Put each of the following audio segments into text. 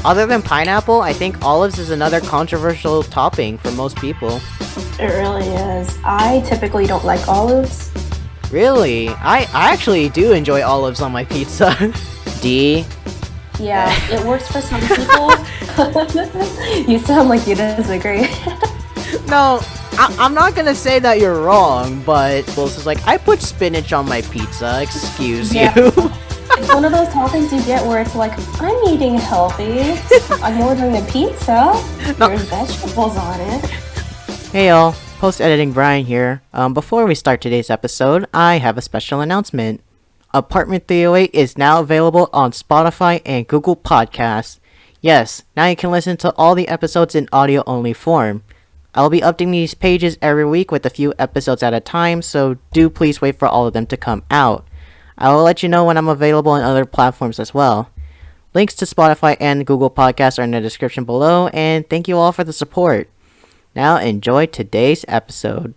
other than pineapple, I think olives is another controversial topping for most people. It really is. I typically don't like olives. Really? I actually do enjoy olives on my pizza. D. Yeah, it works for some people. You sound like you disagree. No, I'm not gonna say that you're wrong, but Bulls is like, I put spinach on my pizza, excuse you. It's one of those toppings you get where it's like, I'm eating healthy. I'm ordering a pizza. No. There's vegetables on it. Hey y'all, post-editing Brian here. Before we start today's episode, I have a special announcement. Apartment 308 is now available on Spotify and Google Podcasts. Yes, now you can listen to all the episodes in audio-only form. I'll be updating these pages every week with a few episodes at a time, so do please wait for all of them to come out. I will let you know when I'm available on other platforms as well. Links to Spotify and Google Podcasts are in the description below, and thank you all for the support. Now enjoy today's episode.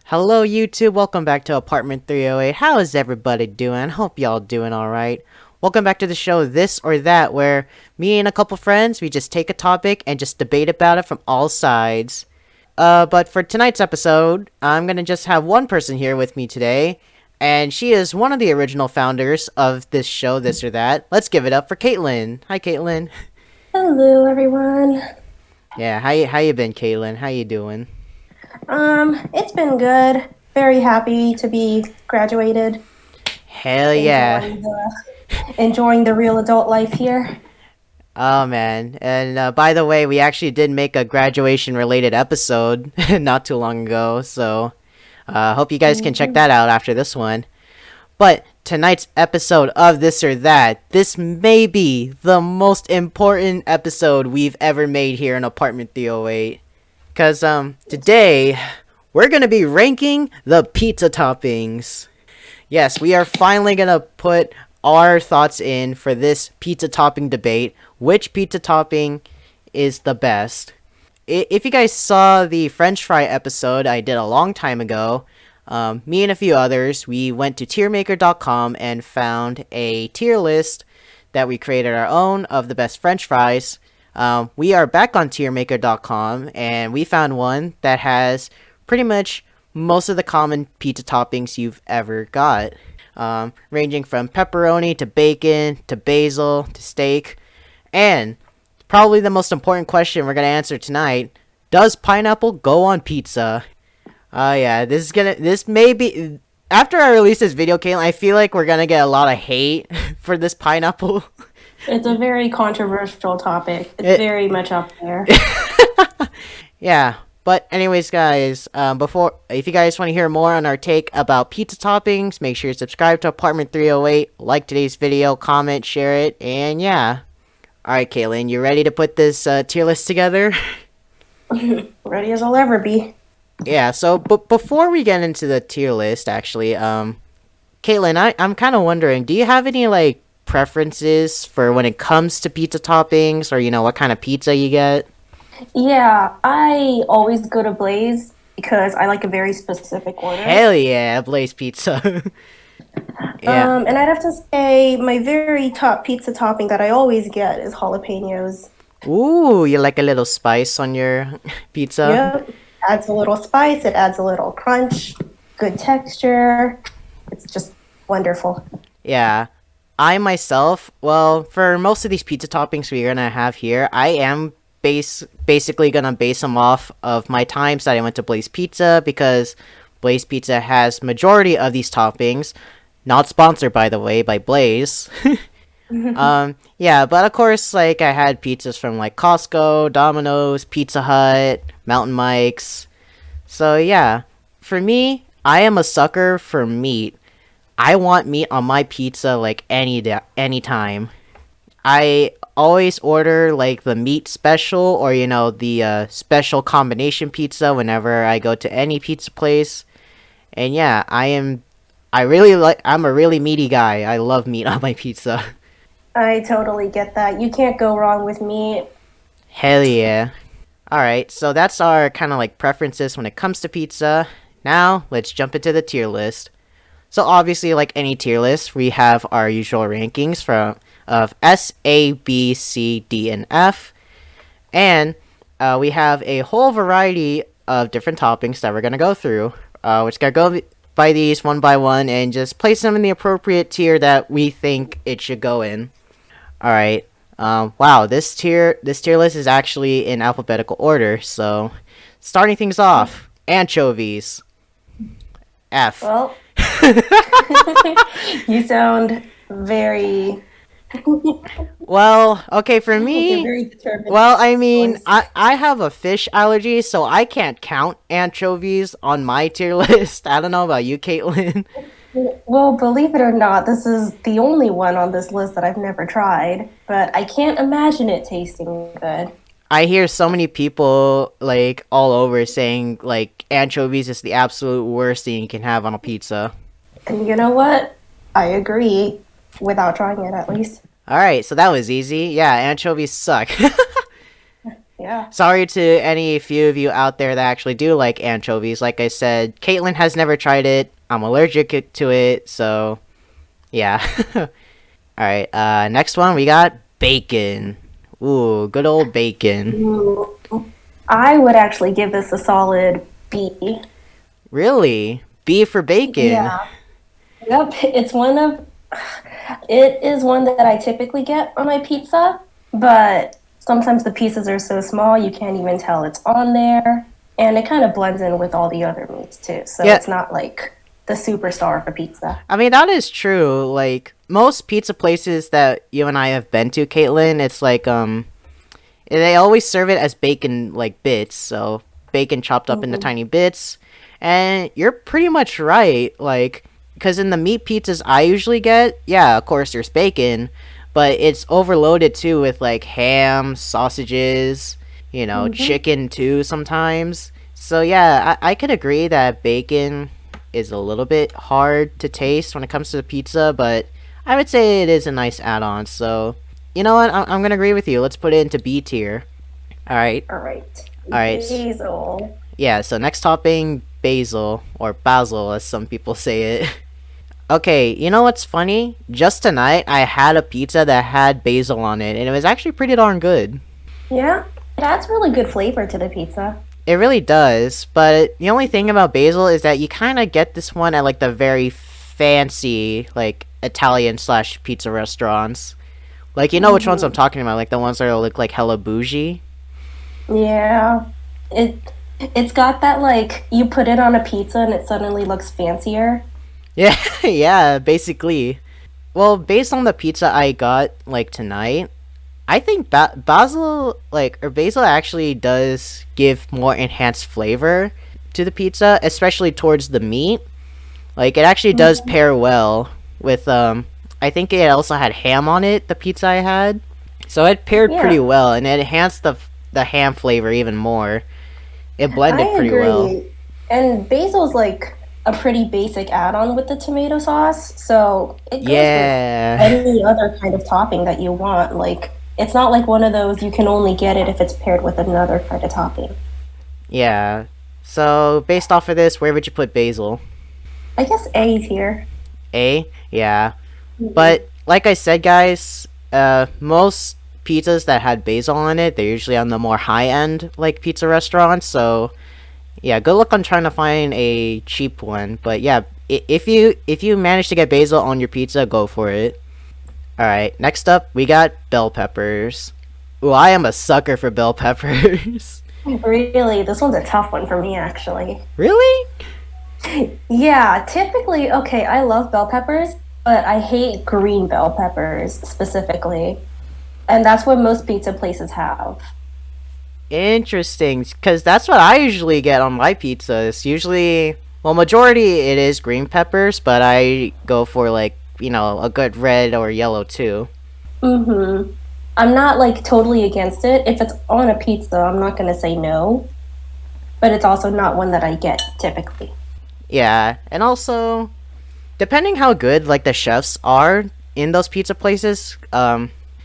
Hello YouTube, welcome back to Apartment 308. How is everybody doing? Hope y'all doing alright. Welcome back to the show This or That, where me and a couple friends, we just take a topic and just debate about it from all sides. But for tonight's episode, I'm gonna just have one person here with me today, and she is one of the original founders of this show, This or That. Let's give it up for Caitlyn. Hi, Caitlyn. Hello, everyone. Yeah, how you been, Caitlyn? How you doing? It's been good. Very happy to be graduated. Hell yeah. Enjoying the real adult life here. Oh man, and by the way, we actually did make a graduation related episode not too long ago, so hope you guys can check that out after this one. But tonight's episode of This or That, this may be the most important episode we've ever made here in Apartment 308. Because today, we're going to be ranking the pizza toppings. Yes, we are finally going to put our thoughts in for this pizza topping debate. Which pizza topping is the best? If you guys saw the French fry episode I did a long time ago, me and a few others, we went to tiermaker.com and found a tier list that we created our own of the best French fries. We are back on tiermaker.com and we found one that has pretty much most of the common pizza toppings you've ever got. Ranging from pepperoni to bacon to basil to steak. And probably the most important question we're going to answer tonight, does pineapple go on pizza? Yeah, this may be, after I release this video, Caitlyn, I feel like we're going to get a lot of hate for this pineapple. It's a very controversial topic. It's very much up there. Yeah, but anyways, guys, if you guys want to hear more on our take about pizza toppings, make sure you subscribe to Apartment 308, like today's video, comment, share it, and yeah. Alright, Caitlyn, you ready to put this tier list together? Ready as I'll ever be. Yeah, so before we get into the tier list, actually, Caitlyn, I'm kind of wondering, do you have any, like, preferences for when it comes to pizza toppings, or, you know, what kind of pizza you get? Yeah, I always go to Blaze because I like a very specific order. Hell yeah, Blaze Pizza. Yeah. And I'd have to say my very top pizza topping that I always get is jalapenos. Ooh, you like a little spice on your pizza? Yep. Adds a little spice, it adds a little crunch, good texture. It's just wonderful. Yeah. I myself, well, for most of these pizza toppings we're gonna have here, I am basically gonna base them off of my times that I went to Blaze Pizza, because Blaze Pizza has majority of these toppings. Not sponsored, by the way, by Blaze. Yeah, but of course, like, I had pizzas from, like, Costco, Domino's, Pizza Hut, Mountain Mike's. So, yeah, for me, I am a sucker for meat. I want meat on my pizza, like, anytime. I always order, like, the meat special, or, you know, the special combination pizza whenever I go to any pizza place. And yeah, I'm a really meaty guy. I love meat on my pizza. I totally get that. You can't go wrong with meat. Hell yeah. Alright, so that's our kind of like preferences when it comes to pizza. Now, let's jump into the tier list. So obviously, like any tier list, we have our usual rankings from of S, A, B, C, D, and F. And we have a whole variety of different toppings that we're going to go through. We're just going to go by these one by one and just place them in the appropriate tier that we think it should go in. All right. Wow, this tier list is actually in alphabetical order. So, starting things off, anchovies. F. Well, you sound very Well, okay, for you're me, very determined well, I mean, choice. I have a fish allergy, so I can't count anchovies on my tier list. I don't know about you, Caitlin. Well, believe it or not, this is the only one on this list that I've never tried, but I can't imagine it tasting good. I hear so many people, like, all over saying, like, anchovies is the absolute worst thing you can have on a pizza. And you know what? I agree, without trying it at least. Alright, so that was easy. Yeah, anchovies suck. Yeah. Sorry to any few of you out there that actually do like anchovies. Like I said, Caitlin has never tried it. I'm allergic to it, so yeah. Alright, next one we got bacon. Ooh, good old bacon. Ooh. I would actually give this a solid B. Really? B for bacon? Yeah. Yep. It is one that I typically get on my pizza, but sometimes the pieces are so small you can't even tell it's on there. And it kind of blends in with all the other meats too. So Yeah, it's not like the superstar of a pizza. I mean, that is true. Like, most pizza places that you and I have been to, Caitlin, it's like, they always serve it as bacon, like, bits. So, bacon chopped up into Hmm. tiny bits. And you're pretty much right. Like, because in the meat pizzas I usually get, yeah, of course there's bacon, but it's overloaded too with, like, ham, sausages, Hmm. chicken too sometimes. So, yeah, I could agree that bacon is a little bit hard to taste when it comes to the pizza, but I would say it is a nice add-on. So, you know what? I'm gonna agree with you. Let's put it into B tier. All right, All right. all right. Basil. Yeah. So next topping, basil or basil, as some people say it. Okay, you know what's funny? Just tonight, I had a pizza that had basil on it, and it was actually pretty darn good. Yeah. It adds really good flavor to the pizza. It really does, but the only thing about basil is that you kind of get this one at like the very fancy, like Italian slash pizza restaurants. Like, you know which ones I'm Hmm. talking about, like the ones that look like hella bougie. Yeah. It it's got that like you put it on a pizza and it suddenly looks fancier. Yeah, yeah, basically. Well, based on the pizza I got like tonight, I think basil like or basil actually does give more enhanced flavor to the pizza, especially towards the meat. Like it actually does Mhm. pair well with I think it also had ham on it, the pizza I had. So it paired pretty Yeah, well and it enhanced the ham flavor even more. It I blended pretty well. agree. And basil's like a pretty basic add-on with the tomato sauce, so it goes with Yeah. any other kind of topping that you want. Like it's not like one of those you can only get it if it's paired with another kind of topping. Yeah. So based off of this, where would you put basil? I guess A is here. A? Yeah. Mhm. But like I said, guys, most pizzas that had basil on it, they're usually on the more high end like pizza restaurants. So yeah, good luck on trying to find a cheap one. But yeah, if you manage to get basil on your pizza, go for it. All right. Next up, we got bell peppers. Ooh, I am a sucker for bell peppers. Really, this one's a tough one for me actually. Really? Yeah, typically, okay, I love bell peppers, but I hate green bell peppers specifically. And that's what most pizza places have. Interesting, because that's what I usually get on my pizzas. Usually, well, majority it is green peppers, but I go for like a good red or yellow too. Mm-hmm. I'm not like totally against it. If it's on a pizza, I'm not gonna say no, but it's also not one that I get typically. Yeah, and also depending how good like the chefs are in those pizza places,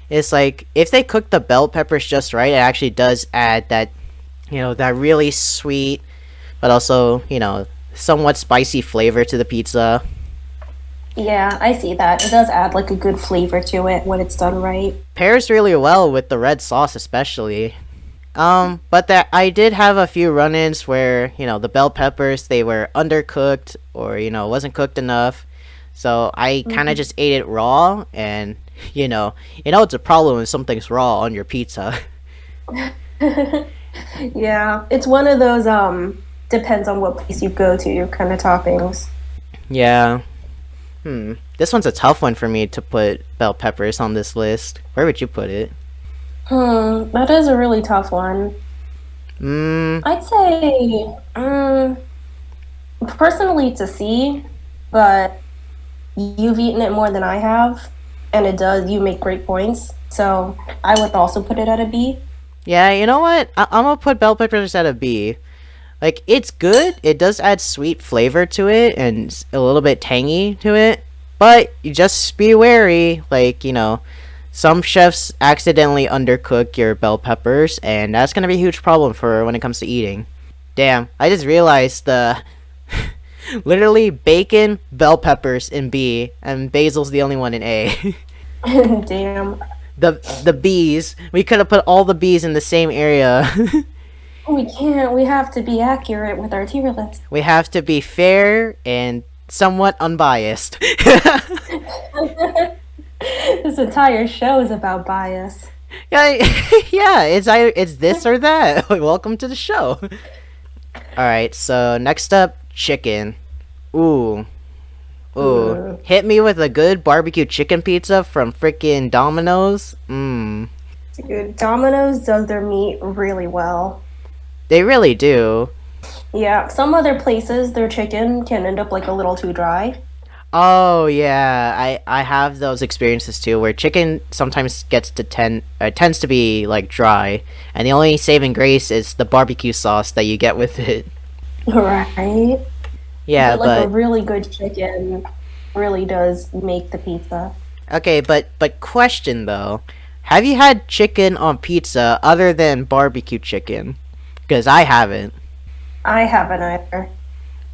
it's like if they cook the bell peppers just right, it actually does add that that really sweet, but also somewhat spicy flavor to the pizza. Yeah, I see that. It does add like a good flavor to it when it's done right. Pairs really well with the red sauce, especially. But that I did have a few run-ins where the bell peppers they were undercooked or wasn't cooked enough, so I kind of Mhm. just ate it raw, and it's a problem when something's raw on your pizza. Yeah, it's one of those depends on what place you go to kind of toppings. Yeah. This one's a tough one for me to put bell peppers on this list. Where would you put it? That is a really tough one. Mm, I'd say personally it's a C, but you've eaten it more than I have, and you make great points. So I would also put it at a B. yeah, you know what? I'm gonna put bell peppers at a B. Like, it's good. It does add sweet flavor to it and a little bit tangy to it. But you just be wary. Like, some chefs accidentally undercook your bell peppers, and that's going to be a huge problem for when it comes to eating. Damn, I just realized the. Literally bacon, bell peppers in B, and basil's the only one in A. Damn. The bees. We could have put all the bees in the same area. We can't. We have to be accurate with our tier list. We have to be fair and somewhat unbiased. This entire show is about bias. Yeah, yeah, it's this or that. Welcome to the show. All right, so next up, chicken. Ooh, ooh, Mm. hit me with a good barbecue chicken pizza from freaking Domino's. Mmm, Dude, Domino's does their meat really well. they really do. Yeah, some other places their chicken can end up like a little too dry. Oh yeah, I have those experiences too, where chicken sometimes tends to be like dry, and the only saving grace is the barbecue sauce that you get with it. Right. Yeah, But like a but really good chicken really does make the pizza. okay, but question though, have you had chicken on pizza other than barbecue chicken? Because I haven't. I haven't either.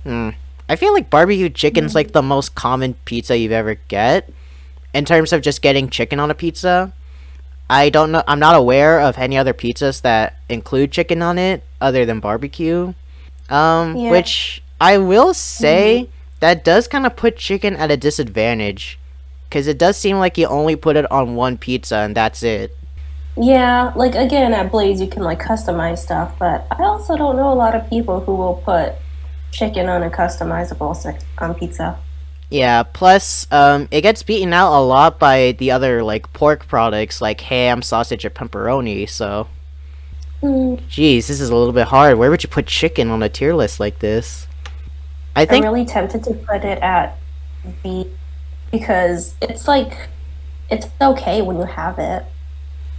Hmm. I feel like barbecue chicken's Mm. like the most common pizza you've ever get in terms of just getting chicken on a pizza. I don't know. I'm not aware of any other pizzas that include chicken on it other than barbecue. Yeah. Which I will Mhm. say that does kind of put chicken at a disadvantage, because it does seem like you only put it on one pizza and that's it. Yeah, like again at Blaze you can like customize stuff, but I also don't know a lot of people who will put chicken on a customizable on pizza. Yeah. Plus, it gets beaten out a lot by the other like pork products like ham, sausage, or pepperoni. So, Hmm. geez, this is a little bit hard. Where would you put chicken on a tier list like this? I I'm think. really tempted to put it at B because it's like it's okay when you have it.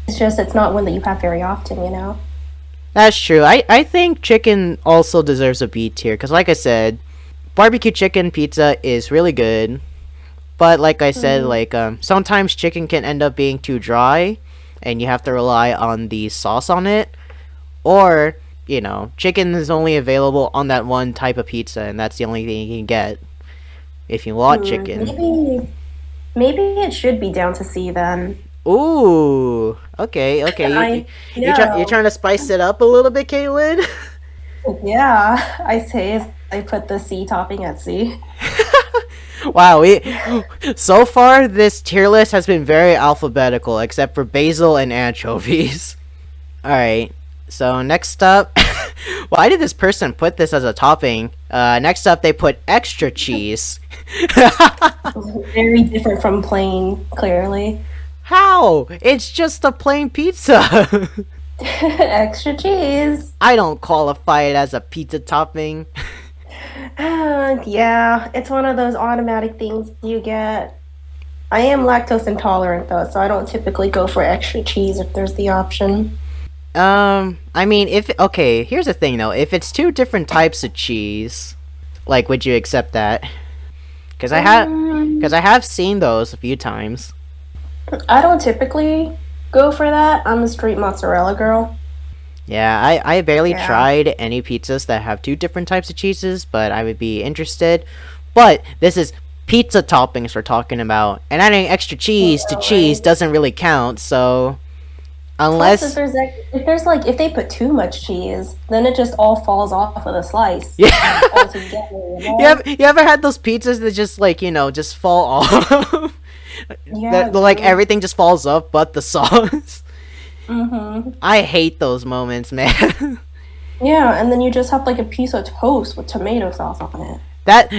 It's just it's not one that you have very often, you know? That's true. I think chicken also deserves a B tier because, like I said, barbecue chicken pizza is really good. But like I said, Mm. like sometimes chicken can end up being too dry, and you have to rely on the sauce on it. Or chicken is only available on that one type of pizza, and that's the only thing you can get if you want chicken. Maybe it should be down to C then. Ooh, okay, okay. I You're trying know. to spice it up a little bit, Caitlyn. Yeah, I say I put the C topping at C. Wow, we so far this tier list has been very alphabetical, except for basil and anchovies. All right. So next up, why did this person put this as a topping? Next up, they put extra cheese. Very different from plain, clearly. How? It's just a plain pizza. Extra cheese. I don't qualify it as a pizza topping. Yeah, it's one of those automatic things you get. I am lactose intolerant though, so I don't typically go for extra cheese if there's the option. I mean, if okay, here's the thing though. If it's two different types of cheese, like, would you accept that? Because Um, I have seen those a few times. I don't typically go for that. I'm a straight mozzarella girl. Yeah, I barely Yeah. tried any pizzas that have two different types of cheeses, but I would be interested. But this is pizza toppings we're talking about, and adding extra cheese to cheese Right. doesn't really count. So Plus, unless if they put too much cheese, then it just all falls off of the slice yeah, altogether. you ever had those pizzas that just like just fall off? Yeah, That like dude. everything just falls off, but the sauce. Mm-hmm. I hate those moments, man. Yeah, and then you just have like a piece of toast with tomato sauce on it.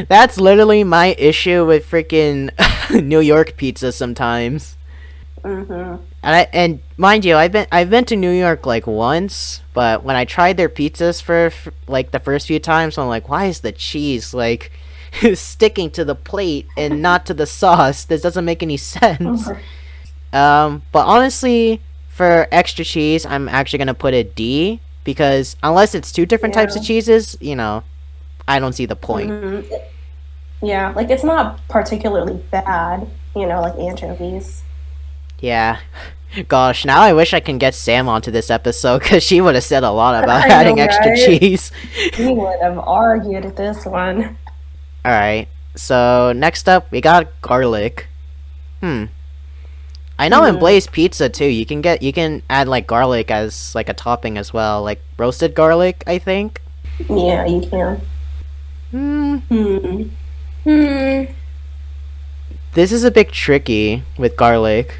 That's literally my issue with freaking New York pizza sometimes. Mm-hmm. And mind you, I've been to New York like once, but when I tried their pizzas for like the first few times, I'm like, why is the cheese like sticking to the plate and not to the sauce? This doesn't make any sense. Mm-hmm. But honestly, for extra cheese, I'm actually gonna put a D because unless it's two different types of Yeah. cheeses, I don't see the point. Mm-hmm. Yeah, like it's not particularly bad, like anchovies. Yeah. Gosh, now I wish I can get Sam onto this episode because she would have said a lot about I know, adding extra right? cheese. We would have argued at this one. Alright, so next up, we got garlic. Hmm. I know in Hmm. Blaze Pizza too, you can add like garlic as like a topping as well, like roasted garlic, I think. Yeah, you can. Hmm. Hmm. Hmm. This is a bit tricky with garlic.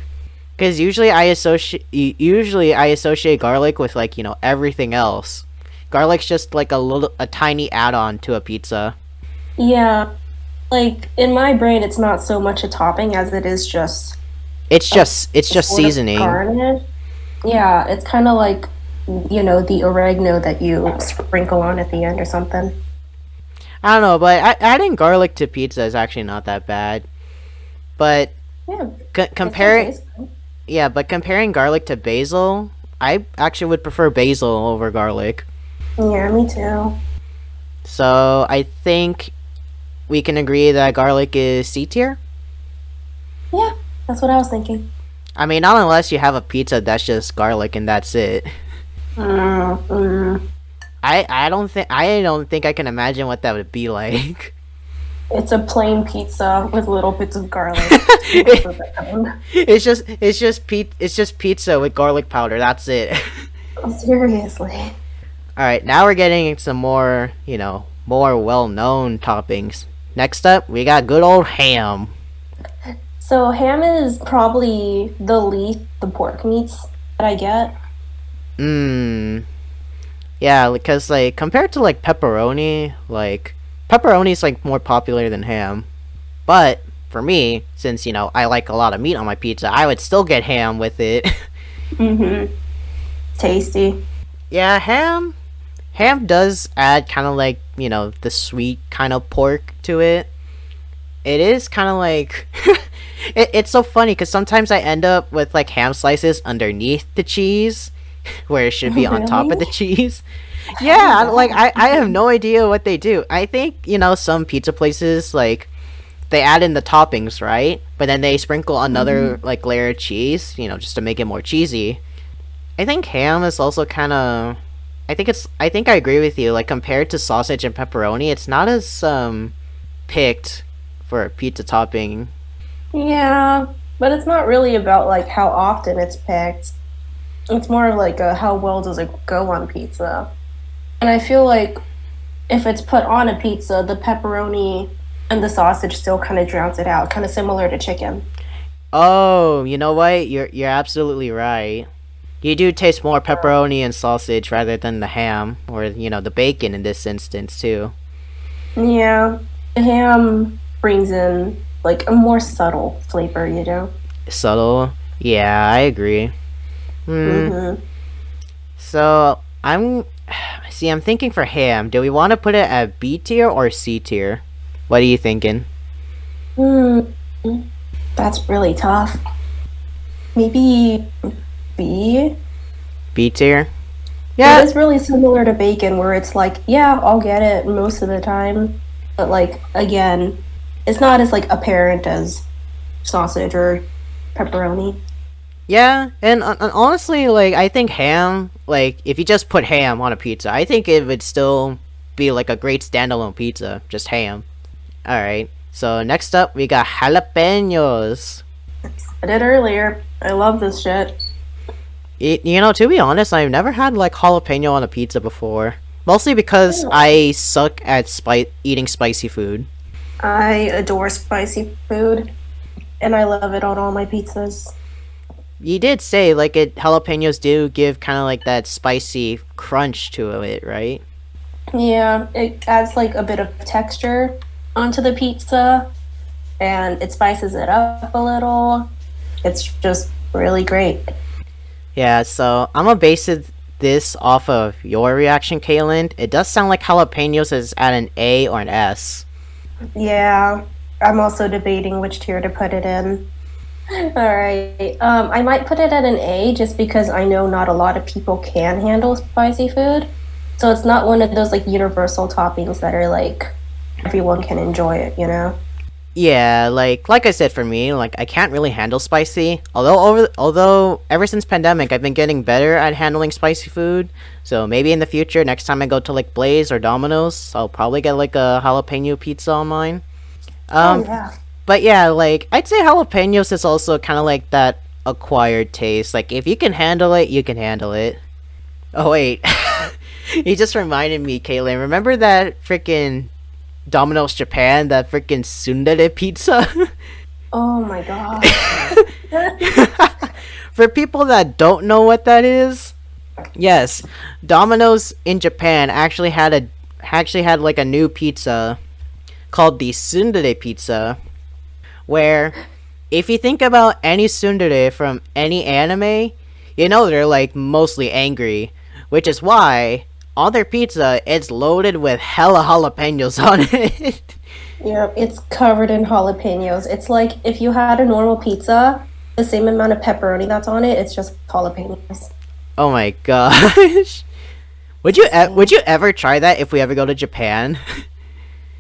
Because usually I associate garlic with like everything else. Garlic's just like a tiny add-on to a pizza. Yeah, like in my brain, it's not so much a topping as it is just It's a, just it's a just sort of seasoning. garnish. Yeah, it's kind of like, the oregano that you sprinkle on at the end or something. I don't know, but adding garlic to pizza is actually not that bad. But Yeah, it still comparing tastes good. yeah, but comparing garlic to basil, I actually would prefer basil over garlic. Yeah, me too. So I think we can agree that garlic is C tier. Yeah, that's what I was thinking. I mean, not unless you have a pizza that's just garlic and that's it. Mm, mm. I don't think I can imagine what that would be like. It's a plain pizza with little bits of garlic sprinkled around. It's just pizza with garlic powder. That's it. Seriously. All right, now we're getting some more well-known toppings. Next up, we got good old ham. So ham is probably the least the pork meats that I get. Mmm. Yeah, because like compared to like pepperoni's like more popular than ham. But for me, since I like a lot of meat on my pizza, I would still get ham with it. Mm-hmm. Tasty. Yeah, ham does add kind of like the sweet kind of pork to it. It is kind of like it's so funny because sometimes I end up with like ham slices underneath the cheese where it should be on top of Really? the cheese. How does Yeah, that like I have happen? no idea what they do. I think some pizza places like they add in the toppings, right? But then they sprinkle another Hmm. like layer of cheese, just to make it more cheesy. I think ham is also kind of. I think I agree with you. Like compared to sausage and pepperoni, it's not as picked for a pizza topping. Yeah, but it's not really about like how often it's picked. It's more of like how well does it go on pizza. And I feel like if it's put on a pizza, the pepperoni and the sausage still kind of drowns it out, kind of similar to chicken. Oh, you know what? You're absolutely right. You do taste more pepperoni and sausage rather than the ham or the bacon in this instance too. Yeah, the ham brings in like a more subtle flavor. Subtle. Yeah, I agree. Hmm. Mm-hmm. So I'm thinking for ham. Do we want to put it at B tier or C tier? What are you thinking? Mm, that's really tough. Maybe B. B tier. It Yeah. is really similar to bacon, where it's like, yeah, I'll get it most of the time, but like again, it's not as like apparent as sausage or pepperoni. Yeah, and honestly, like I think ham, like if you just put ham on a pizza, I think it would still be like a great standalone pizza, just ham. All right. So next up, we got jalapenos. I did earlier. I love this shit. To be honest, I've never had like jalapeno on a pizza before. Mostly because I suck at eating spicy food. I adore spicy food, and I love it on all my pizzas. You did say like jalapenos do give kind of like that spicy crunch to it, right? Yeah, it adds like a bit of texture onto the pizza, and it spices it up a little. It's just really great. Yeah, so I'm gonna base this off of your reaction, Caitlyn. It does sound like jalapenos is at an A or an S. Yeah, I'm also debating which tier to put it in. All right. I might put it at an A just because I know not a lot of people can handle spicy food. So it's not one of those like universal toppings that are like everyone can enjoy it, you know? Yeah, like I said, for me, like I can't really handle spicy. Although ever since pandemic, I've been getting better at handling spicy food. So maybe in the future, next time I go to like Blaze or Domino's, I'll probably get like a jalapeno pizza on mine. Oh Um, yeah. but yeah, like I'd say jalapenos is also kind of like that acquired taste. Like if you can handle it, you can handle it. Oh wait, you just reminded me, Caitlin. Remember that freaking Domino's Japan, that freaking tsundere pizza? Oh my god. For people that don't know what that is, yes, Domino's in Japan actually had like a new pizza called the tsundere pizza, where if you think about any tsundere from any anime, they're like mostly angry, which is why on their pizza it's loaded with hella jalapenos on it. Yep, it's covered in jalapenos. It's like if you had a normal pizza, the same amount of pepperoni that's on it, it's just jalapenos. Oh my gosh. Would you ever try that if we ever go to Japan?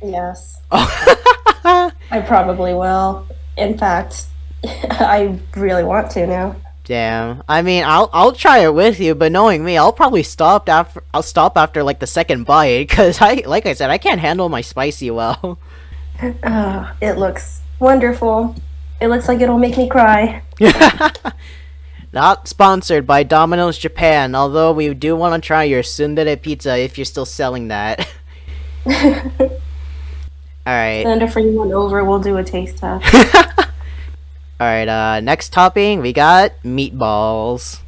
Yes, Oh. I probably will. In fact, I really want to now. Damn. I mean, I'll try it with you, but knowing me, I'll stop after like the second bite cuz like I said, I can't handle my spicy well. Oh, it looks wonderful. It looks like it'll make me cry. Not sponsored by Domino's Japan, although we do want to try your tsundere pizza if you're still selling that. All right. Send a free one over. We'll do a taste test. Alright, next topping, we got meatballs.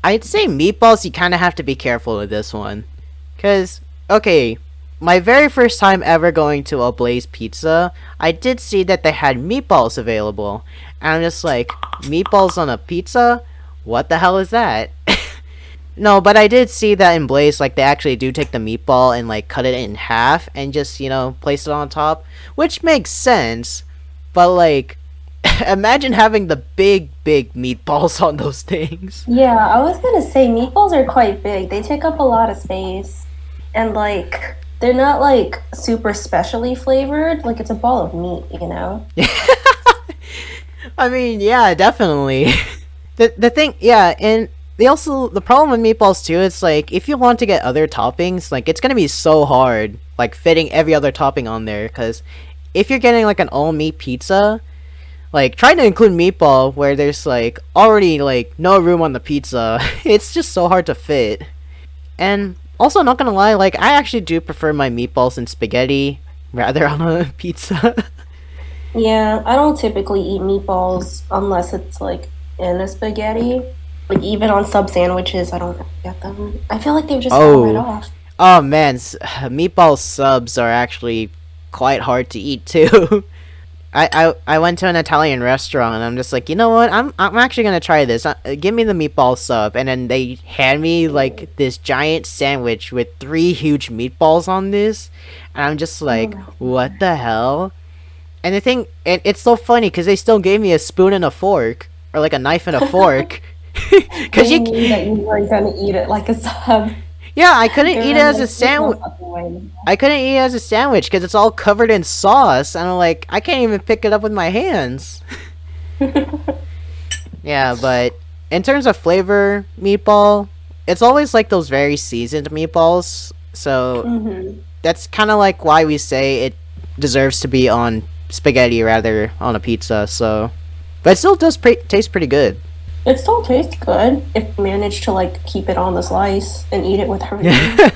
I'd say meatballs, you kind of have to be careful with this one. Because, okay, my very first time ever going to a Blaze Pizza, I did see that they had meatballs available. And I'm just like, meatballs on a pizza? What the hell is that? No, but I did see that in Blaze, like, they actually do take the meatball and, like, cut it in half and just, place it on top. Which makes sense, but, like, imagine having the big meatballs on those things. Yeah, I was gonna say meatballs are quite big. They take up a lot of space. And like they're not like super specially flavored. Like it's a ball of meat, you know? I mean, yeah, definitely. The thing, yeah, and the problem with meatballs too, it's like if you want to get other toppings, like it's gonna be so hard, like fitting every other topping on there. Because if you're getting like an all meat pizza, like trying to include meatball where there's like already like no room on the pizza, it's just so hard to fit. And also, not gonna lie, like I actually do prefer my meatballs in spaghetti rather on a pizza. Yeah, I don't typically eat meatballs unless it's like in a spaghetti. Like even on sub sandwiches, I don't get them. I feel like they just fall right Oh, off. oh man, meatball subs are actually quite hard to eat too. I went to an Italian restaurant and I'm just like, you know what? I'm actually gonna try this. Give me the meatball sub, and then they hand me like this giant sandwich with 3 huge meatballs on this, and I'm just Oh like, my what the hell? And the thing, it's so funny because they still gave me a spoon and a fork, or like a knife and a fork, They because you, knew that you weren't gonna eat it like a sub. yeah, I couldn't They eat it were as a like, "There's no sandwich. fucking way." I couldn't eat it as a sandwich because it's all covered in sauce, and I'm like, I can't even pick it up with my hands. Yeah, but in terms of flavor, meatball, it's always like those very seasoned meatballs. So Hmm. that's kind of like why we say it deserves to be on spaghetti rather on a pizza. So, but it still does taste pretty good. It still tastes good if you manage to like keep it on the slice and eat it with everything.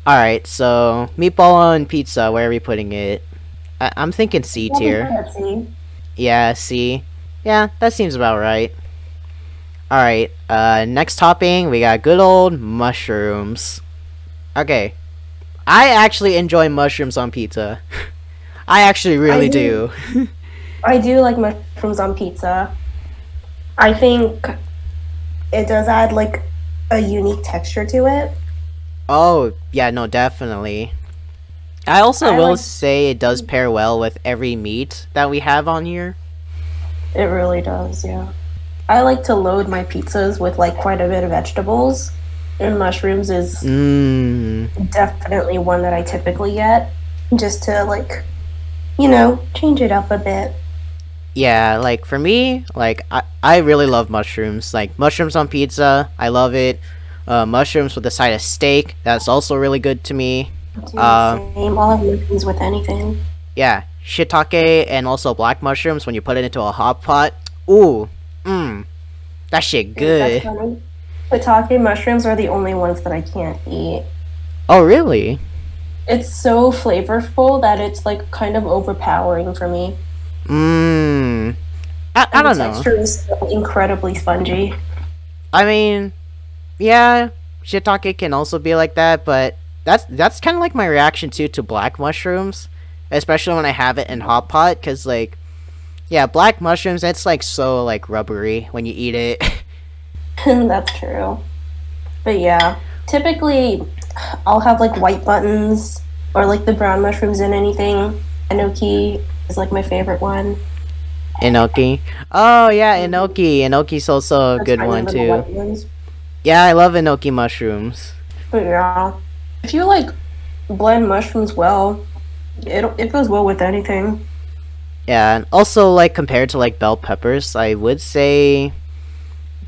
All right, so meatball on pizza. Where are we putting it? I'm thinking C tier. Yeah, C. Yeah, that seems about right. All right. Next topping, we got good old mushrooms. Okay, I actually enjoy mushrooms on pizza. I actually really do. I do like mushrooms on pizza. I think it does add like a unique texture to it. Oh, yeah, no, definitely. I also I will like say it does pair well with every meat that we have on here. it really does, yeah. I like to load my pizzas with like quite a bit of vegetables, and mushrooms is Mmm. definitely one that I typically get just to like, change it up a bit. Yeah, like for me, like I really love mushrooms. Like mushrooms on pizza, I love it. Mushrooms with a side of steak, that's also really good to me. Do the Uh, same. I'll have mushrooms with anything. yeah, shiitake and also black mushrooms when you put it into a hot pot. Ooh, mmm, that shit That's good. funny. Shiitake mushrooms are the only ones that I can't eat. Oh, really? It's so flavorful that it's like kind of overpowering for me. Mmm. I And the don't know. texture is so incredibly spongy. I mean, yeah, shiitake can also be like that, but that's kind of like my reaction too to black mushrooms, especially when I have it in hot pot, cause like yeah, black mushrooms it's like so like rubbery when you eat it. That's true. But yeah, typically I'll have like white buttons or like the brown mushrooms in anything. Enoki is like my favorite one. Enoki. Oh yeah, Mhm. enoki. Enoki's also a That's good my one name of the too. white ones. Yeah, I love enoki mushrooms. But yeah, if you like blend mushrooms well, it goes well with anything. Yeah, and also like compared to like bell peppers, I would say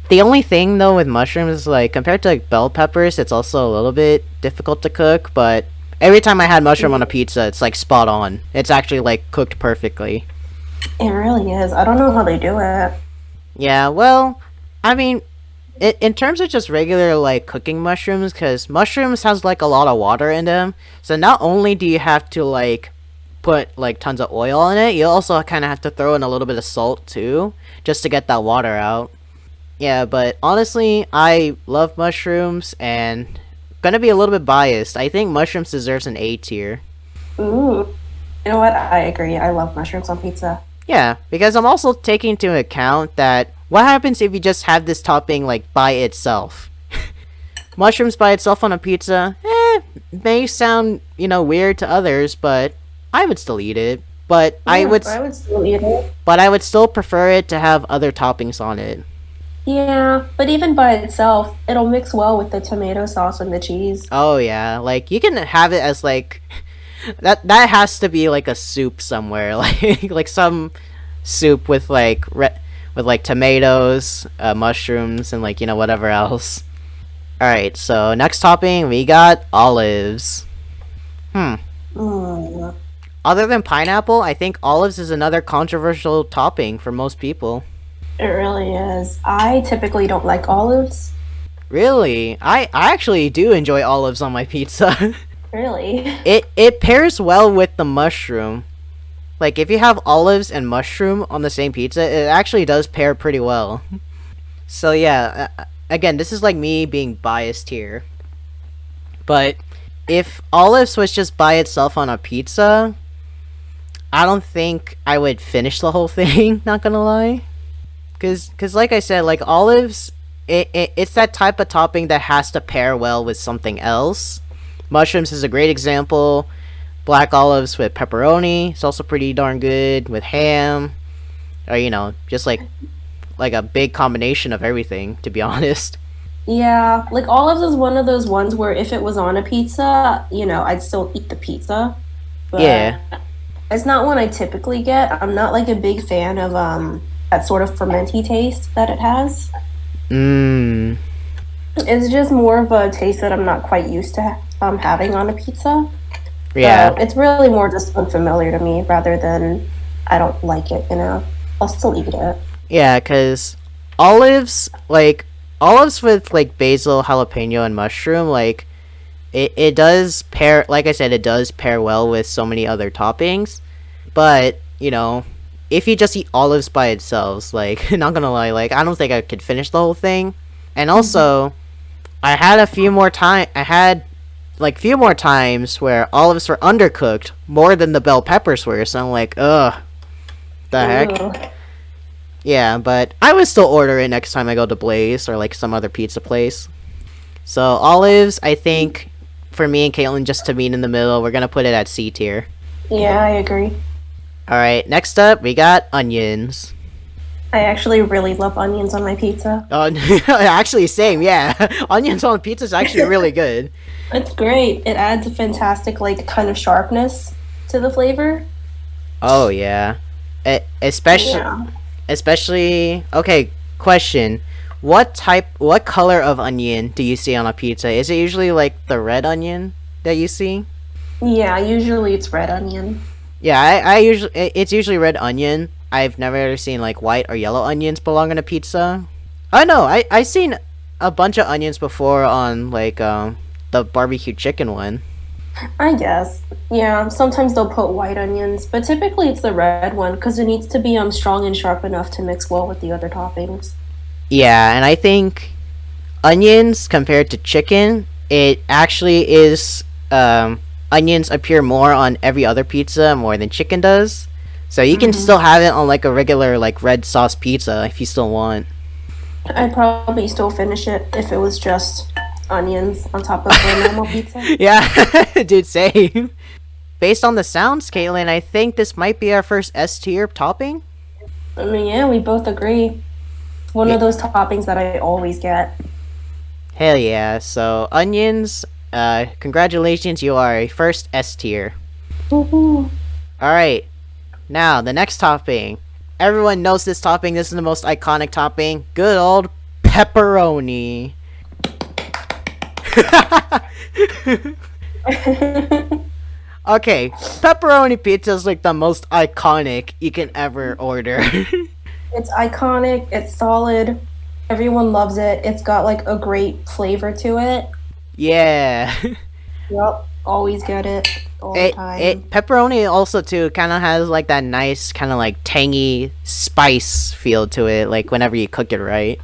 the only thing though with mushrooms is like compared to like bell peppers, it's also a little bit difficult to cook, but every time I had mushroom on a pizza, it's like spot on. It's actually like cooked perfectly. It really is. I don't know how they do it. Yeah, well, I mean, in terms of just regular like cooking mushrooms, because mushrooms has like a lot of water in them, so not only do you have to like put like tons of oil in it, you also kind of have to throw in a little bit of salt too, just to get that water out. Yeah, but honestly, I love mushrooms and gonna be a little bit biased. I think mushrooms deserves an A tier. Ooh. You know what? I agree. I love mushrooms on pizza. Yeah, because I'm also taking into account that what happens if you just have this topping like by itself? Mushrooms by itself on a pizza, may sound, weird to others, but I would still eat it. But I Yeah, would I would still eat it. but I would still prefer it to have other toppings on it. Yeah, but even by itself, it'll mix well with the tomato sauce and the cheese. Oh yeah, like you can have it as like that has to be like a soup somewhere, like some soup with like with like tomatoes, mushrooms, and like whatever else. All right, so next topping we got olives. Hmm. Mm, Other than pineapple, I think olives is another controversial topping for most people. it really is. I typically don't like olives. Really, I actually do enjoy olives on my pizza. Really? It pairs well with the mushroom. Like if you have olives and mushroom on the same pizza, it actually does pair pretty well. So yeah, again, this is like me being biased here. But if olives was just by itself on a pizza, I don't think I would finish the whole thing, not gonna lie. Cause like I said, like olives, it's that type of topping that has to pair well with something else. Mushrooms is a great example. Black olives with pepperoni, it's also pretty darn good with ham. Or just like a big combination of everything, to be honest. Yeah, like olives is one of those ones where if it was on a pizza, I'd still eat the pizza. Yeah. But it's not one I typically get. I'm not like a big fan of that sort of fermenty taste that it has. Mmm. It's just more of a taste that I'm not quite used to having on a pizza. Yeah. So it's really more just unfamiliar to me rather than I don't like it, you know. I'll still eat it. Yeah, because olives, like, olives with, like, basil, jalapeno, and mushroom, like, it does pair, like I said, it does pair well with so many other toppings. But, if you just eat olives by itself, like, not gonna lie, like, I don't think I could finish the whole thing. And also, I had, like, few more times where olives were undercooked more than the bell peppers were, so I'm like, ugh, the heck? Ooh. Yeah, but I would still order it next time I go to Blaze or, like, some other pizza place. So, olives, I think, for me and Caitlin, just to meet in the middle, we're gonna put it at C tier. Yeah, I agree. Alright, next up, we got onions. I actually really love onions on my pizza. Oh, actually, same, yeah. Onions on pizza is actually really good. It's great. It adds a fantastic, like, kind of sharpness to the flavor. Oh, yeah. Especially, Yeah. okay, question. What color of onion do you see on a pizza? Is it usually, like, the red onion that you see? Yeah, usually it's red onion. Yeah, it's usually red onion. I've never seen, like, white or yellow onions belong on a pizza. Oh, no, I seen a bunch of onions before on, like, the barbecue chicken one. I guess. Yeah, sometimes they'll put white onions, but typically it's the red one because it needs to be strong and sharp enough to mix well with the other toppings. Yeah, and I think onions compared to chicken, it actually is, onions appear more on every other pizza more than chicken does. So you can still Hmm. have it on, like, a regular, like, red sauce pizza if you still want. I'd probably still finish it if it was just onions on top of a normal pizza. Yeah, dude, same. Based on the sounds, Caitlin, I think this might be our first S tier topping. I mean, yeah, we both agree. One Yeah, of those toppings that I always get. hell yeah. So, onions, congratulations, you are a first S tier. Woohoo. Alright, now the next topping. Everyone knows this topping. This is the most iconic topping. Good old pepperoni. Okay, pepperoni pizza is like the most iconic you can ever order. It's iconic, it's solid, everyone loves it. It's got like a great flavor to it. Yeah. Yep, always get it all the It time. pepperoni also too kind of has like that nice kind of like tangy spice feel to it, like whenever you cook it right.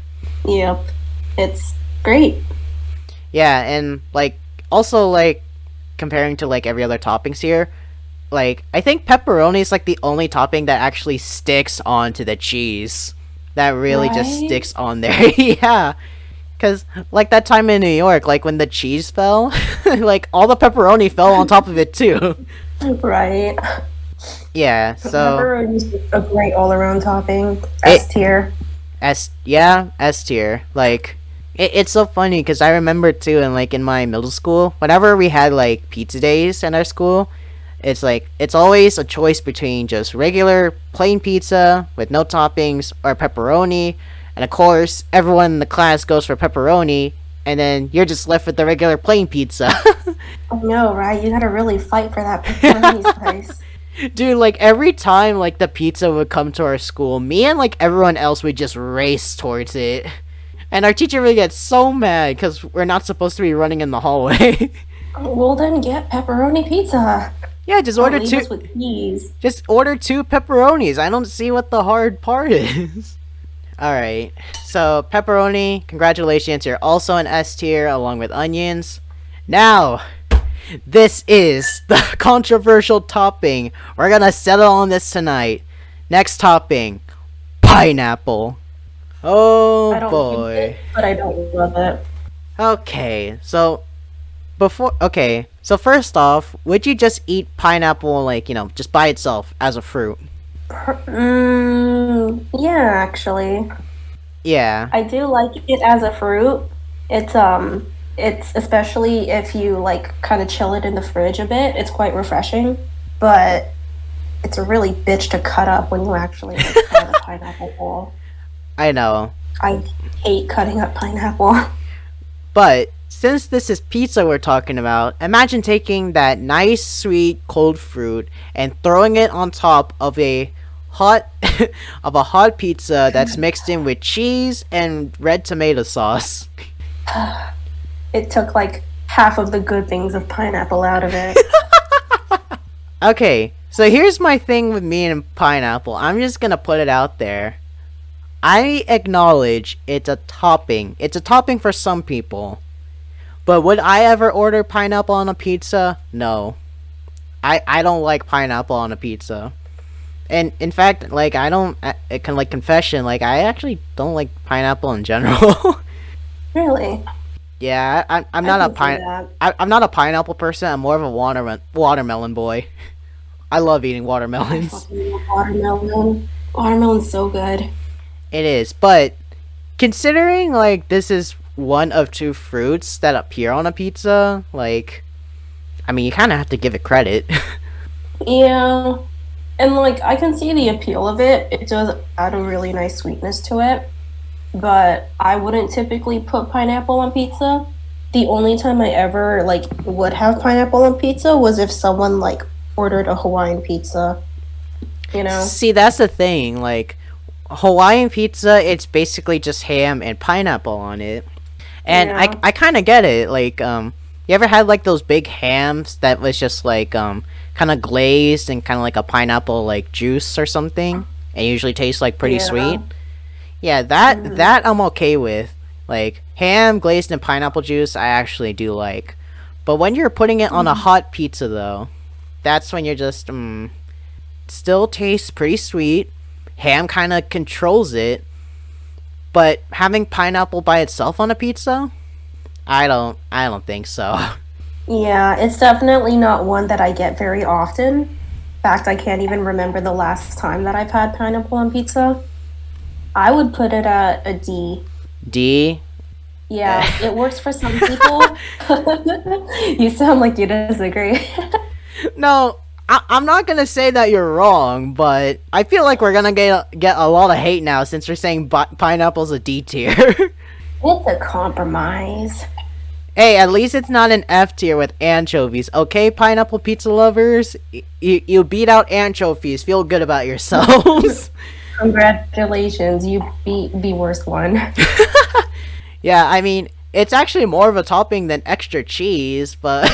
Yep, it's great. Yeah, and like also like comparing to like every other toppings here, like I think pepperoni is like the only topping that actually sticks onto the cheese. That really just Right? sticks on there. Yeah. Cause like that time in New York, like when the cheese fell, like all the pepperoni fell on top of it too. Right. Yeah, so Pepperoni's a great all around topping. it S tier. S tier. Like it's so funny because I remember too, and like in my middle school, whenever we had like pizza days in our school, it's like it's always a choice between just regular plain pizza with no toppings or pepperoni, and of course everyone in the class goes for pepperoni, and then you're just left with the regular plain pizza. I know, right? You gotta really fight for that pepperoni slice. Dude, like every time like the pizza would come to our school, me and like everyone else would just race towards it. And our teacher would get so mad because we're not supposed to be running in the hallway. Well, then get pepperoni pizza. Yeah, Don't leave us with cheese. just order two pepperonis. I don't see what the hard part is. Alright, so pepperoni, congratulations, you're also an S tier along with onions. Now, this is the controversial topping. We're gonna settle on this tonight. Next topping, pineapple. Oh I don't hate boy. it, but I don't love it. Okay, so first off, would you just eat pineapple like, just by itself as a fruit? Yeah, actually. Yeah. I do like it as a fruit. It's especially if you like kind of chill it in the fridge a bit. It's quite refreshing, but it's a really bitch to cut up when you actually like cut a pineapple whole. I know. I hate cutting up pineapple. But since this is pizza we're talking about, imagine taking that nice, sweet, cold fruit and throwing it on top of a hot of a hot pizza that's mixed in with cheese and red tomato sauce. It took like half of the good things of pineapple out of it. Okay, so here's my thing with me and pineapple. I'm just gonna put it out there. I acknowledge it's a topping. It's a topping for some people. But would I ever order pineapple on a pizza? No. I don't like pineapple on a pizza. And in fact, like I don't it can like confession, like I actually don't like pineapple in general. Really? Yeah, I'm I not a can see that. I'm not a pineapple person. I'm more of a watermelon boy. I love eating I watermelons. fucking love watermelon. Watermelon's so good. It is, but considering like this is one of two fruits that appear on a pizza, like I mean, you kind of have to give it credit. Yeah. And like I can see the appeal of it. It does add a really nice sweetness to it. But I wouldn't typically put pineapple on pizza. The only time I ever like would have pineapple on pizza was if someone like ordered a Hawaiian pizza, you know? See, that's the thing. Like Hawaiian pizza, it's basically just ham and pineapple on it. And Yeah. I kind of get it. Like you ever had like those big hams that was just like kind of glazed and kind of like a pineapple like juice or something, and usually tastes like pretty Yeah. sweet. Yeah, that Mhm. that I'm okay with. Like ham glazed in pineapple juice, I actually do like. But when you're putting it on a Mhm. hot pizza, though, that's when you're just still tastes pretty sweet. Ham kind of controls it, but having pineapple by itself on a pizza, I don't think so. Yeah, it's definitely not one that I get very often. In fact, I can't even remember the last time that I've had pineapple on pizza. I would put it at a D. D. Yeah, it works for some people. You sound like you disagree. No, I'm not gonna say that you're wrong, but I feel like we're gonna get a lot of hate now since we're saying pineapple's a D tier. It's a compromise. Hey, at least it's not an F tier with anchovies. Okay, pineapple pizza lovers, you beat out anchovies. Feel good about yourselves. Congratulations, you beat the worst one. Yeah, I mean it's actually more of a topping than extra cheese, but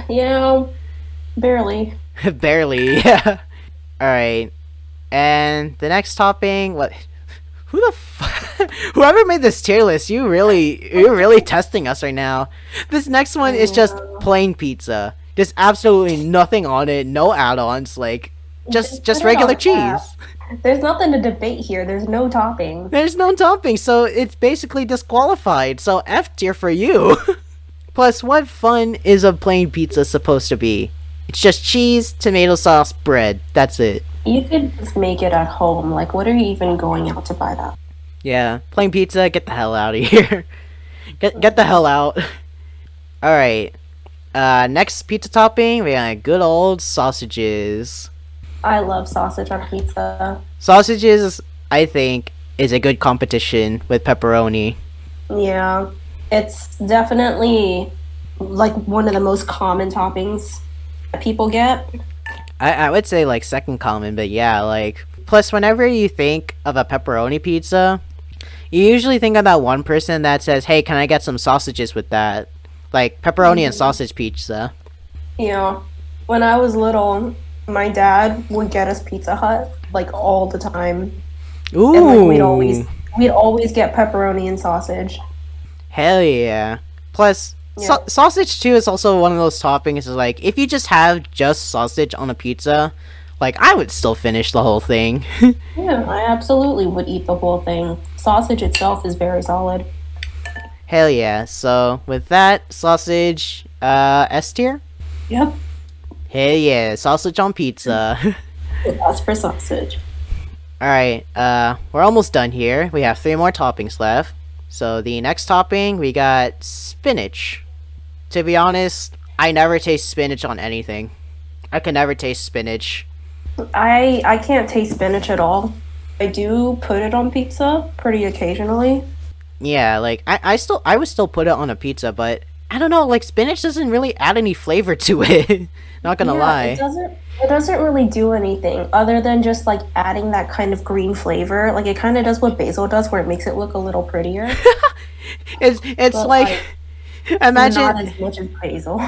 Yeah, barely. barely. Yeah. All right, and the next topping, what? Who the whoever made this tier list, you're really testing us right now. This next one is just Yeah. plain pizza. There's absolutely nothing on it, no add-ons, like just Put it regular on cheese. F. There's nothing to debate here. There's no toppings. There's no topping, so it's basically disqualified. So F tier for you. Plus, what fun is a plain pizza supposed to be? It's just cheese, tomato sauce, bread. That's it. You could just make it at home. Like, what are you even going out to buy that? Yeah, plain pizza. Get the hell out of here. Get the hell out. All right. Next pizza topping, we got good old sausages. I love sausage on pizza. Sausages, I think, is a good competition with pepperoni. Yeah, it's definitely like one of the most common toppings that people get. I would say like second common, but yeah, like plus whenever you think of a pepperoni pizza, you usually think of that one person that says, "Hey, can I get some sausages with that?" Like pepperoni and Mhm. sausage pizza. Yeah, when I was little, my dad would get us Pizza Hut like all the time, and like Ooh, we'd always get pepperoni and sausage. hell yeah! Plus, Yeah, sausage too is also one of those toppings. Is like if you just have just sausage on a pizza, like I would still finish the whole thing. yeah, I absolutely would eat the whole thing. Sausage itself is very solid. Hell yeah! So with that sausage, S tier. Yep, Hell yeah, sausage on pizza. that's for sausage. Alright, we're almost done here. We have three more toppings left. So the next topping, we got spinach. To be honest, I never taste spinach on anything. I can never taste spinach. I can't taste spinach at all. I do put it on pizza pretty occasionally. Yeah, like I would still put it on a pizza, but I don't know, like spinach doesn't really add any flavor to it. Not gonna Yeah, lie. it doesn't really do anything other than just like adding that kind of green flavor. Like it kind of does what basil does where it makes it look a little prettier, It's but like like not imagine as much as basil.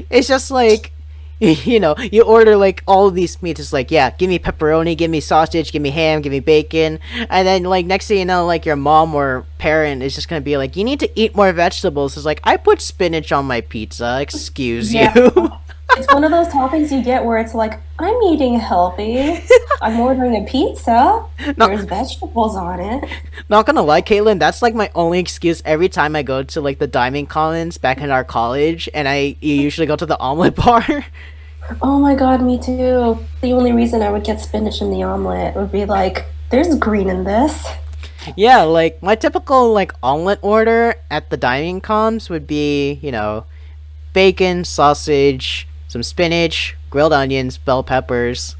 it's just like you order like all of these meats. It's like, yeah, give me pepperoni, give me sausage, give me ham, give me bacon, and then like next thing you know, like your mom or parent is just gonna be like, you need to eat more vegetables. It's like I put spinach on my pizza. Excuse you. Yeah. It's one of those toppings you get where it's like, I'm eating healthy. I'm ordering a pizza. No, There's vegetables on it. not gonna lie, Caitlin, that's like my only excuse every time I go to like the Diamond Commons back in our college, and I usually go to the omelet bar. Oh my God, me too. The only reason I would get spinach in the omelet would be like, there's green in this. Yeah, like my typical like omelet order at the Diamond Coms would be, bacon, sausage, some spinach, grilled onions, bell peppers,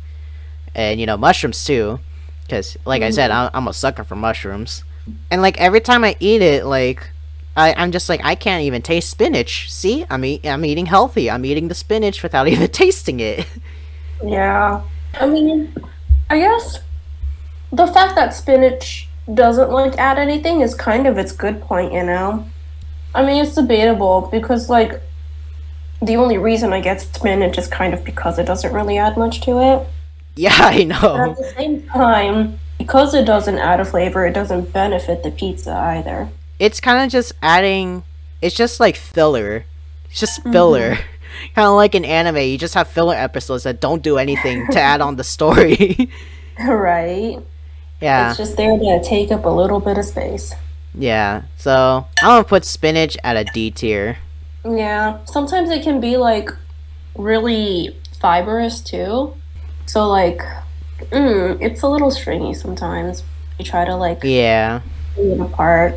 and mushrooms too. Because, like I said, I'm a sucker for mushrooms. And like every time I eat it, like I'm just like I can't even taste spinach. See, I'm eating healthy. I'm eating the spinach without even tasting it. Yeah. I mean, I guess the fact that spinach doesn't like add anything is kind of its good point, you know? I mean, it's debatable because, like, the only reason I get spinach is kind of because it doesn't really add much to it. Yeah, I But at know. the same time, because it doesn't add a flavor, it doesn't benefit the pizza either. It's kind of just adding. It's just like filler. It's just Hmm. filler. Kind of like in anime, you just have filler episodes that don't do anything to add on the story. Right? It's Yeah, just there to take up a little bit of space. yeah. So I'm gonna put spinach at a D tier. Yeah, sometimes it can be like really fibrous too. So like, it's a little stringy sometimes. You try to like Yeah. pull it apart.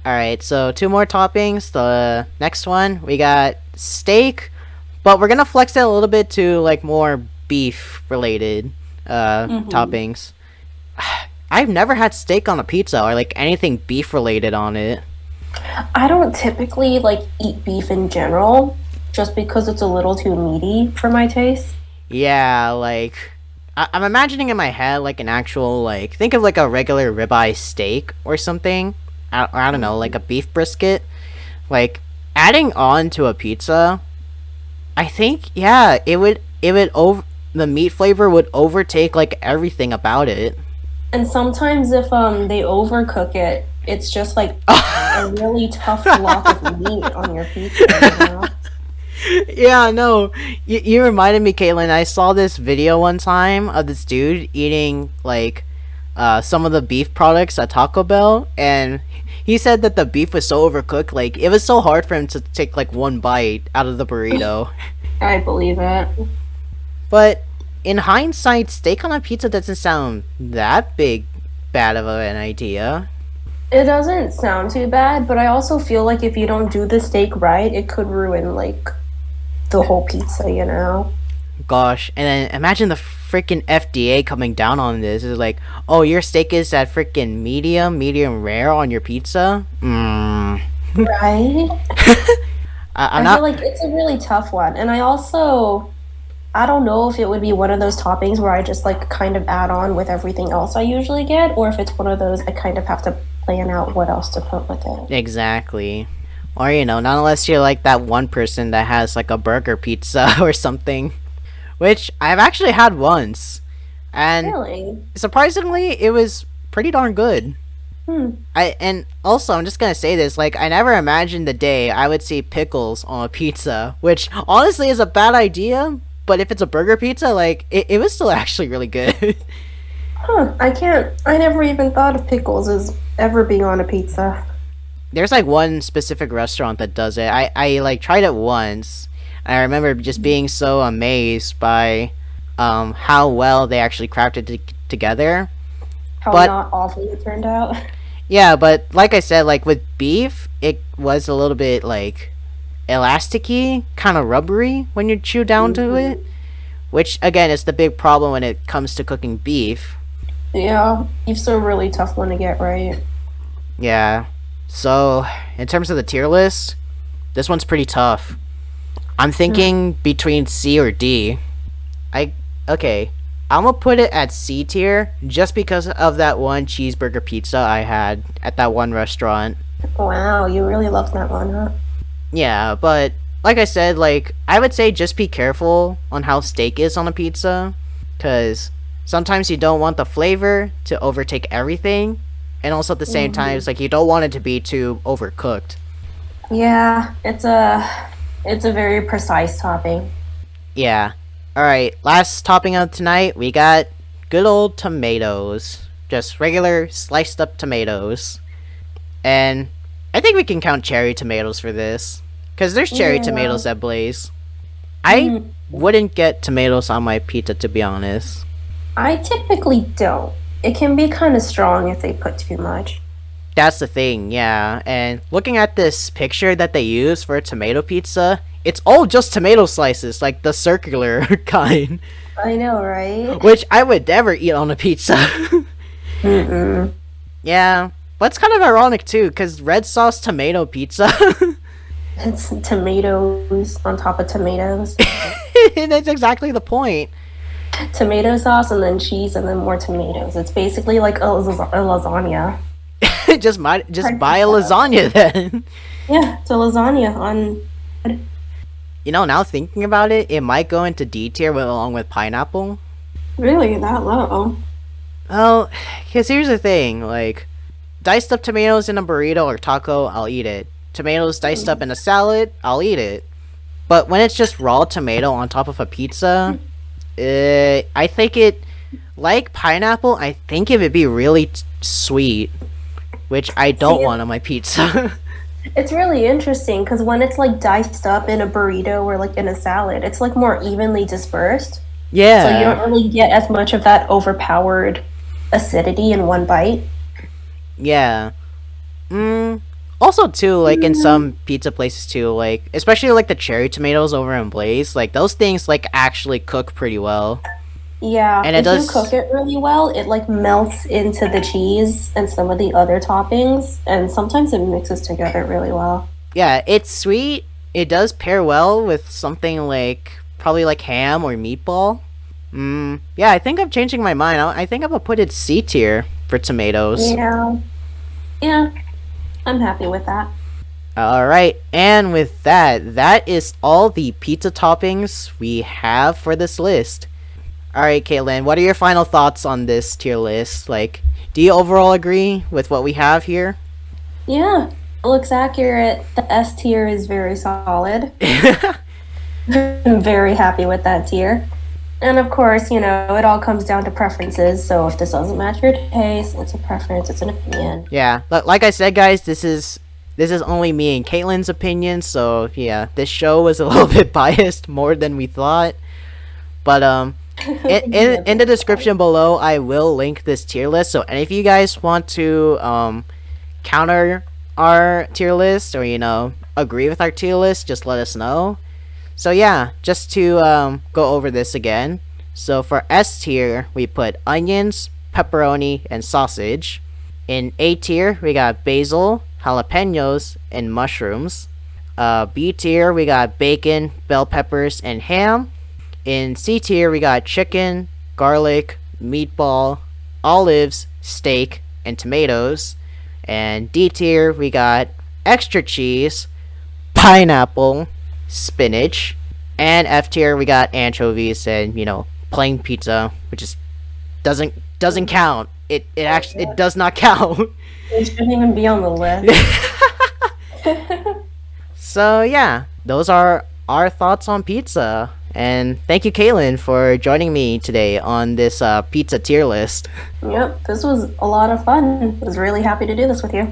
All right. So two more toppings. The next one we got steak, but we're gonna flex it a little bit to like more beef related Hmm. toppings. I've never had steak on a pizza or like anything beef related on it. I don't typically like eat beef in general, just because it's a little too meaty for my taste. Yeah, like I'm imagining in my head like an actual like think of like a regular ribeye steak or something. I don't know, like a beef brisket. Like adding on to a pizza, I think yeah, it would over the meat flavor would overtake like everything about it. And sometimes if they overcook it, it's just like a really tough block of meat on your pizza, you know? Yeah, no. You reminded me, Caitlin. I saw this video one time of this dude eating like some of the beef products at Taco Bell, and he said that the beef was so overcooked, like it was so hard for him to take like one bite out of the burrito. I believe it. But in hindsight, steak on a pizza doesn't sound that bad of an idea. It doesn't sound too bad, but I also feel like if you don't do the steak right, it could ruin like the whole pizza, you know? Gosh, and then imagine the freaking FDA coming down on this. It's like, oh, your steak is at freaking medium rare on your pizza. Right? I'm I feel not. like it's a really tough one. And I don't know if it would be one of those toppings where I just like kind of add on with everything else I usually get, or if it's one of those I kind of have to plan out what else to put with it. Exactly. Or, not unless you're like that one person that has like a burger pizza or something. Which I've actually had once. And Really? surprisingly, it was pretty darn good. Hmm. And also I'm just gonna say this, like I never imagined the day I would see pickles on a pizza, which honestly is a bad idea, but if it's a burger pizza, like it was still actually really good. Huh. I never even thought of pickles as ever being on a pizza. There's like one specific restaurant that does it. I like tried it once. And I remember just being so amazed by how well they actually crafted it together. How But not awful it turned out. yeah, but like I said, like with beef, it was a little bit like elasticy, kind of rubbery when you chew down to it. Mhm. Which again is the big problem when it comes to cooking beef. Yeah, beef's a really tough one to get right. Yeah. So, in terms of the tier list, this one's pretty tough. I'm thinking between C or D. I okay. I'm gonna put it at C tier just because of that one cheeseburger pizza I had at that one restaurant. Wow, you really love that one, huh? Yeah, but like I said, like I would say just be careful on how steak is on a pizza, cause sometimes you don't want the flavor to overtake everything, and also at the same time, it's like you don't want it to be too overcooked. Yeah, it's a very precise topping. Yeah. All right. Last topping of tonight, we got good old tomatoes, just regular sliced up tomatoes, and I think we can count cherry tomatoes for this, cause there's cherry Yeah. tomatoes at Blaze. I Mm, wouldn't get tomatoes on my pizza to be honest. I typically don't. It can be kind of strong if they put too much. That's the thing, yeah. And looking at this picture that they use for a tomato pizza, it's all just tomato slices, like the circular kind, I know, right? which I would never eat on a pizza. Mm-mm. Yeah, but it's kind of ironic too, because red sauce tomato pizza. It's tomatoes on top of tomatoes. And that's exactly the point. Tomato sauce and then cheese and then more tomatoes. It's basically like a lasagna. Just buy a lasagna then. Yeah, it's a lasagna on. You know, now thinking about it, it might go into D tier along with pineapple. Really, that low? Well, because here's the thing, like, diced up tomatoes in a burrito or taco, I'll eat it. Tomatoes diced up in a salad, I'll eat it. But when it's just raw tomato on top of a pizza, I think it, like pineapple, I think it would be really sweet, which I don't See, want on my pizza. it's really interesting because when it's like diced up in a burrito or like in a salad, it's like more evenly dispersed. So you don't Yeah, really get as much of that overpowered acidity in one bite. yeah. Mm. Also, too, like in some pizza places too, like especially like the cherry tomatoes over in Blaze, like those things like actually cook pretty well, Yeah, and it if you does. cook it really well, it like melts into the cheese and some of the other toppings, and sometimes it mixes together really well. Yeah, it's sweet. It does pair well with something like probably like ham or meatball. Yeah, I think I'm changing my mind. I think I'm gonna put it C tier for tomatoes. Yeah, yeah, I'm happy with that. All right, and with that, that is all the pizza toppings we have for this list. All right, Caitlin, what are your final thoughts on this tier list? Like, do you overall agree with what we have here? Yeah, it looks accurate. The S tier is very solid. I'm very happy with that tier. And of course, it all comes down to preferences. So if this doesn't match your taste, it's a preference, it's an opinion. Yeah, like I said, guys, this is only me and Caitlin's opinion. So yeah, this show was a little bit biased more than we thought. But in the description below, I will link this tier list. So any of you guys want to counter our tier list or agree with our tier list, just let us know. So yeah, just to go over this again. So for S tier, we put onions, pepperoni, and sausage. In A tier, we got basil, jalapenos, and mushrooms. B tier, we got bacon, bell peppers, and ham. In C tier, we got chicken, garlic, meatball, olives, steak, and tomatoes. And D tier, we got extra cheese, pineapple, spinach. And F tier, we got anchovies and plain pizza, which is doesn't count. It actually it does not count. It shouldn't even be on the list. So yeah, those are our thoughts on pizza. And thank you, Caitlin, for joining me today on this pizza tier list. Yep, this was a lot of fun. I was really happy to do this with you.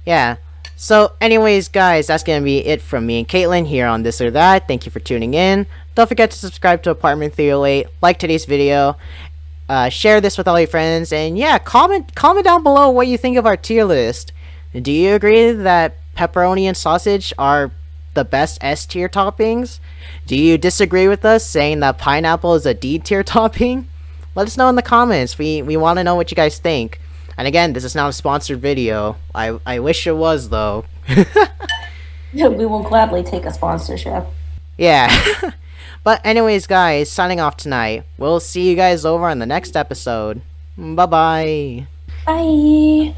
Yeah. So, anyways, guys, that's gonna be it from me and Caitlin here on This or That. Thank you for tuning in. Don't forget to subscribe to Apartment 308, like today's video, share this with all your friends, and yeah, comment down below what you think of our tier list. Do you agree that pepperoni and sausage are the best S tier toppings? Do you disagree with us saying that pineapple is a D tier topping? Let us know in the comments. We want to know what you guys think. And again, this is not a sponsored video. I wish it was, though. We will gladly take a sponsorship. Yeah. But anyways, guys, signing off tonight. We'll see you guys over on the next episode. Bye-bye. Bye.